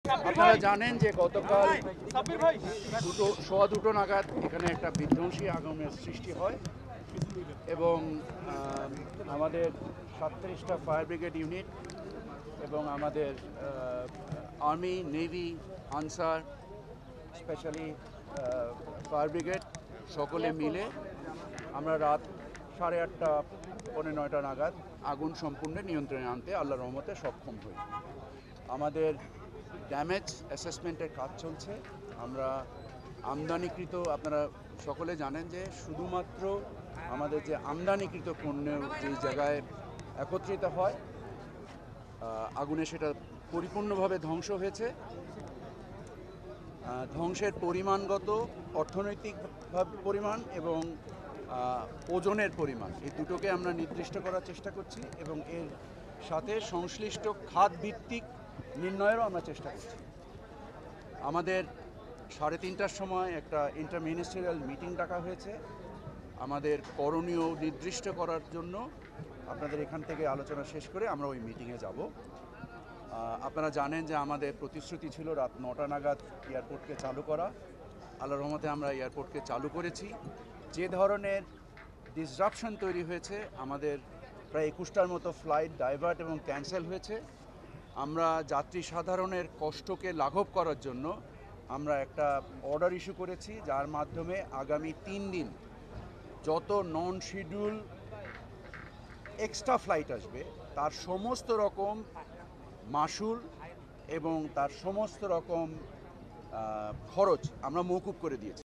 আপনারা জানেন যে গতকাল সোয়া দুটো নাগাদ এখানে একটা বিধ্বংসী আগুনের সৃষ্টি হয় এবং আমাদের 37টা ফায়ার ব্রিগেড ইউনিট এবং আমাদের army navy answer specially fire brigade সকলে মিলে আমরা রাত 8:30 পৌনে 9টা নাগাদ আগুন সম্পূর্ণ নিয়ন্ত্রণে আনতে আল্লাহর রহমতে সক্ষম হই। আমাদের ড্যামেজ অ্যাসেসমেন্টের কাজ চলছে। আমরা আমদানিকৃত, আপনারা সকলে জানেন যে শুধুমাত্র আমাদের যে আমদানিকৃত পণ্য যেই জায়গায় একত্রিত হয় আগুনে সেটা পরিপূর্ণভাবে ধ্বংস হয়েছে। ধ্বংসের পরিমাণগত অর্থনৈতিক পরিমাণ এবং ওজনের পরিমাণ এই দুটোকে আমরা নির্দিষ্ট করার চেষ্টা করছি এবং এর সাথে সংশ্লিষ্ট খাত ভিত্তিক নির্ণয়েরও আমরা চেষ্টা করছি। আমাদের 3:30টার সময় একটা ইন্টারমিনিস্ট্রিয়াল মিটিং ডাকা হয়েছে আমাদের করণীয় নির্দিষ্ট করার জন্য। আপনাদের এখান থেকে আলোচনা শেষ করে আমরা ওই মিটিংয়ে যাব। আপনারা জানেন যে আমাদের প্রতিশ্রুতি ছিল রাত 9টা নাগাদ এয়ারপোর্টকে চালু করা। আল্লাহর রহমতে আমরা এয়ারপোর্টকে চালু করেছি। যে ধরনের ডিসরাপশন তৈরি হয়েছে, আমাদের প্রায় 21টার মতো ফ্লাইট ডাইভার্ট এবং ক্যান্সেল হয়েছে। আমরা যাত্রী সাধারণের কষ্টকে লাঘব করার জন্য আমরা একটা অর্ডার ইস্যু করেছি, যার মাধ্যমে আগামী 3 দিন যত নন শিডিউল এক্সট্রা ফ্লাইট আসবে তার সমস্ত রকম মাশুল এবং তার সমস্ত রকম খরচ আমরা মওকুফ করে দিয়েছি।